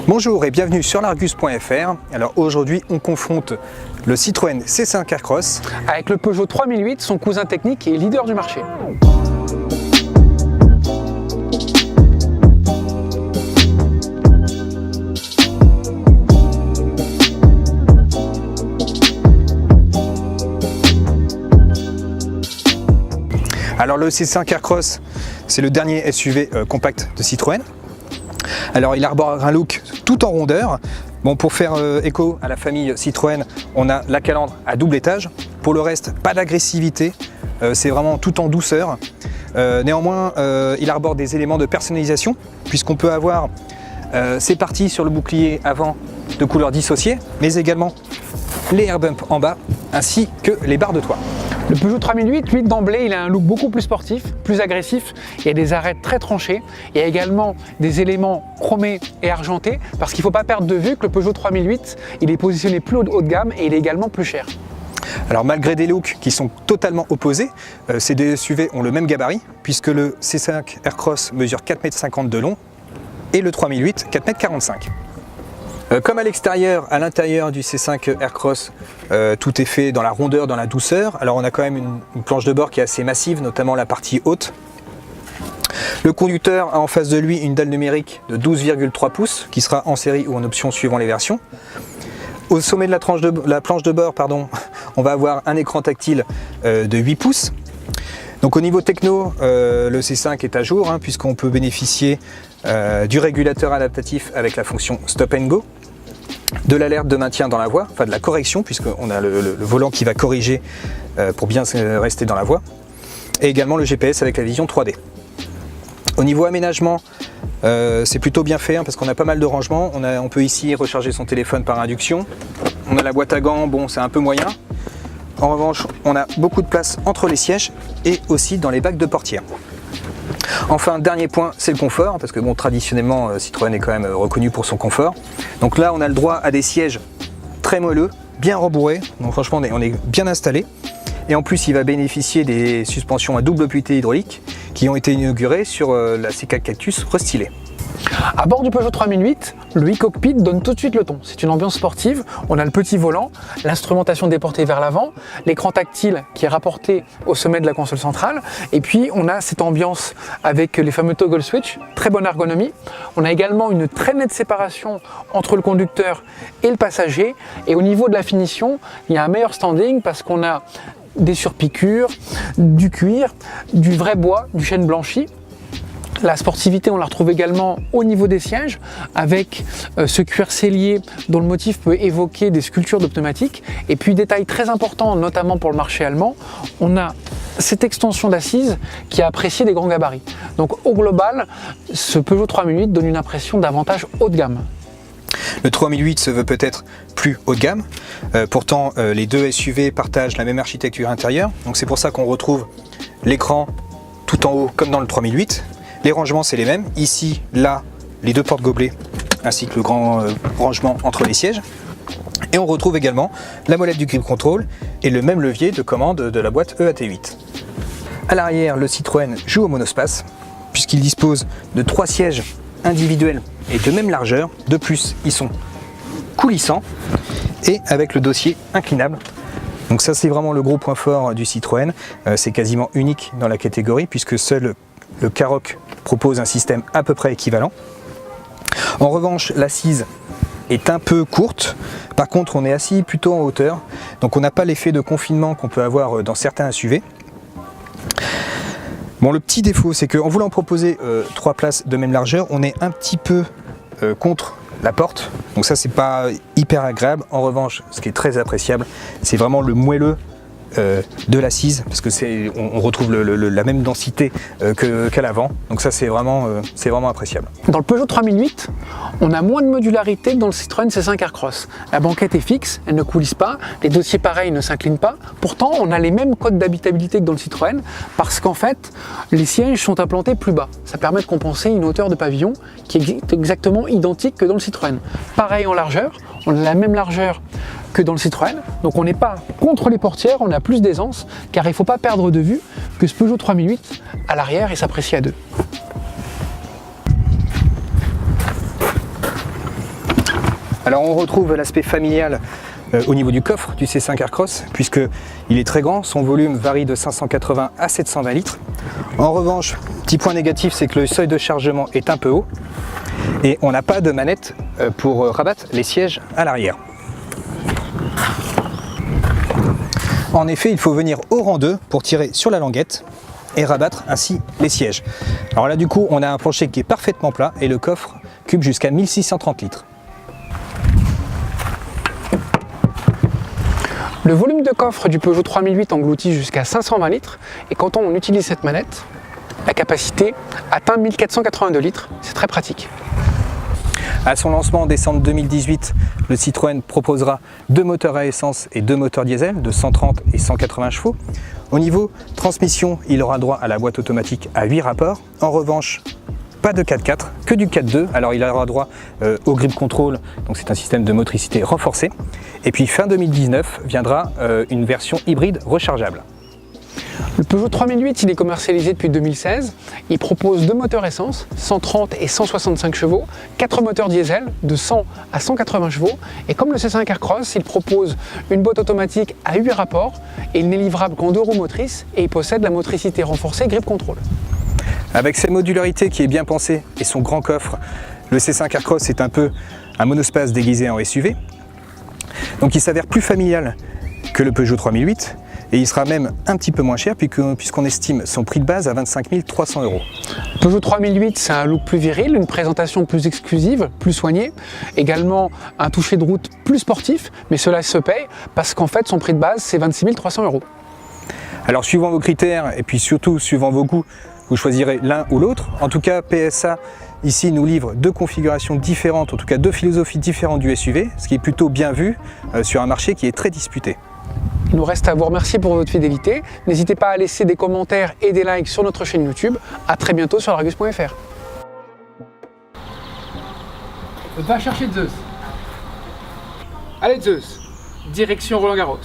Bonjour et bienvenue sur l'Argus.fr. Alors aujourd'hui on confronte le Citroën C5 Aircross avec le Peugeot 3008, son cousin technique et leader du marché. Alors le C5 Aircross, c'est le dernier SUV compact de Citroën. Alors il arbore un look tout en rondeur. Bon, pour faire écho à la famille Citroën, on a la calandre à double étage. Pour le reste, pas d'agressivité, c'est vraiment tout en douceur. Néanmoins, il arbore des éléments de personnalisation, puisqu'on peut avoir ces parties sur le bouclier avant de couleur dissociée, mais également les air bumps en bas, ainsi que les barres de toit. Le Peugeot 3008, lui, d'emblée, il a un look beaucoup plus sportif, plus agressif. Il y a des arêtes très tranchées. Il y a également des éléments chromés et argentés, parce qu'il ne faut pas perdre de vue que le Peugeot 3008, il est positionné plus haut de gamme et il est également plus cher. Alors malgré des looks qui sont totalement opposés, ces deux SUV ont le même gabarit, puisque le C5 Aircross mesure 4,50 m de long et le 3008 4,45 m. Comme à l'extérieur, à l'intérieur du C5 Aircross, tout est fait dans la rondeur, dans la douceur. Alors on a quand même une planche de bord qui est assez massive, notamment la partie haute. Le conducteur a en face de lui une dalle numérique de 12,3 pouces qui sera en série ou en option suivant les versions. Au sommet de la planche de bord, on va avoir un écran tactile de 8 pouces. Donc au niveau techno, le C5 est à jour, puisqu'on peut bénéficier du régulateur adaptatif avec la fonction Stop and Go, de l'alerte de maintien dans la voie, enfin de la correction, puisqu'on a le volant qui va corriger pour bien rester dans la voie, et également le GPS avec la vision 3D. Au niveau aménagement, c'est plutôt bien fait, parce qu'on a pas mal de rangements. On peut ici recharger son téléphone par induction. On a la boîte à gants, bon c'est un peu moyen. En revanche, on a beaucoup de place entre les sièges et aussi dans les bacs de portière. Enfin, dernier point, c'est le confort, parce que bon, traditionnellement, Citroën est quand même reconnu pour son confort. Donc là, on a le droit à des sièges très moelleux, bien rembourrés. Donc franchement, on est bien installé. Et en plus, il va bénéficier des suspensions à double appui-T hydraulique qui ont été inaugurées sur la C4 Cactus restylée. À bord du Peugeot 3008, le e-cockpit donne tout de suite le ton. C'est une ambiance sportive, on a le petit volant, l'instrumentation déportée vers l'avant, l'écran tactile qui est rapporté au sommet de la console centrale, et puis on a cette ambiance avec les fameux toggle switch, très bonne ergonomie. On a également une très nette séparation entre le conducteur et le passager, et au niveau de la finition, il y a un meilleur standing parce qu'on a des surpiqûres, du cuir, du vrai bois, du chêne blanchi. La sportivité, on la retrouve également au niveau des sièges, avec ce cuir sellier dont le motif peut évoquer des sculptures de pneumatiques. Et puis, détail très important, notamment pour le marché allemand, on a cette extension d'assise qui est appréciée des grands gabarits. Donc au global, ce Peugeot 3008 donne une impression davantage haut de gamme. Le 3008 se veut peut-être plus haut de gamme, pourtant les deux SUV partagent la même architecture intérieure, donc c'est pour ça qu'on retrouve l'écran tout en haut comme dans le 3008. Les rangements c'est les mêmes, ici, là, les deux portes gobelets ainsi que le grand rangement entre les sièges. Et on retrouve également la molette du grip control et le même levier de commande de la boîte EAT8. À l'arrière, le Citroën joue au monospace puisqu'il dispose de 3 sièges individuels et de même largeur. De plus, ils sont coulissants et avec le dossier inclinable. Donc ça c'est vraiment le gros point fort du Citroën. C'est quasiment unique dans la catégorie puisque seul le Karoq propose un système à peu près équivalent. En revanche, l'assise est un peu courte. Par contre, on est assis plutôt en hauteur. Donc on n'a pas l'effet de confinement qu'on peut avoir dans certains SUV. Bon, le petit défaut, c'est qu'en voulant proposer 3 places de même largeur, on est un petit peu contre la porte. Donc ça, c'est pas hyper agréable. En revanche, ce qui est très appréciable, c'est vraiment le moelleux de l'assise, parce que on retrouve la même densité qu'à l'avant, donc ça c'est vraiment appréciable. Dans le Peugeot 3008, on a moins de modularité que dans le Citroën C5 Aircross. La banquette est fixe, elle ne coulisse pas, les dossiers pareils ne s'inclinent pas, pourtant on a les mêmes codes d'habitabilité que dans le Citroën, parce qu'en fait les sièges sont implantés plus bas. Ça permet de compenser une hauteur de pavillon qui est exactement identique que dans le Citroën. Pareil en largeur, on a la même largeur que dans le Citroën, donc on n'est pas contre les portières, on a plus d'aisance, car il ne faut pas perdre de vue que ce Peugeot 3008 à l'arrière, il s'apprécie à deux. Alors on retrouve l'aspect familial au niveau du coffre du C5 Aircross, puisqu'il est très grand, son volume varie de 580 à 720 litres. En revanche, petit point négatif, c'est que le seuil de chargement est un peu haut et on n'a pas de manette pour rabattre les sièges à l'arrière. En effet, il faut venir au rang 2 pour tirer sur la languette et rabattre ainsi les sièges. Alors là du coup, on a un plancher qui est parfaitement plat et le coffre cube jusqu'à 1630 litres. Le volume de coffre du Peugeot 3008 engloutit jusqu'à 520 litres et quand on utilise cette manette, la capacité atteint 1482 litres, c'est très pratique. À son lancement en décembre 2018, le Citroën proposera 2 moteurs à essence et 2 moteurs diesel de 130 et 180 chevaux. Au niveau transmission, il aura droit à la boîte automatique à 8 rapports. En revanche, pas de 4x4, que du 4x2. Alors il aura droit au grip control, donc c'est un système de motricité renforcé. Et puis fin 2019 viendra une version hybride rechargeable. Le Peugeot 3008, il est commercialisé depuis 2016. Il propose 2 moteurs essence, 130 et 165 chevaux, 4 moteurs diesel de 100 à 180 chevaux. Et comme le C5 Aircross, il propose une boîte automatique à 8 rapports et il n'est livrable qu'en 2 roues motrices et il possède la motricité renforcée grip control. Avec sa modularité qui est bien pensée et son grand coffre, le C5 Aircross est un peu un monospace déguisé en SUV. Donc il s'avère plus familial que le Peugeot 3008 et il sera même un petit peu moins cher puisqu'on estime son prix de base à 25 300 €. Le Peugeot 3008, c'est un look plus viril, une présentation plus exclusive, plus soignée, également un toucher de route plus sportif, mais cela se paye parce qu'en fait son prix de base c'est 26 300 €. Alors suivant vos critères et puis surtout suivant vos goûts, vous choisirez l'un ou l'autre. En tout cas, PSA ici nous livre 2 configurations différentes, en tout cas 2 philosophies différentes du SUV, ce qui est plutôt bien vu sur un marché qui est très disputé. Il nous reste à vous remercier pour votre fidélité. N'hésitez pas à laisser des commentaires et des likes sur notre chaîne YouTube. À très bientôt sur Argus.fr. Va chercher Zeus. Allez Zeus, direction Roland Garros.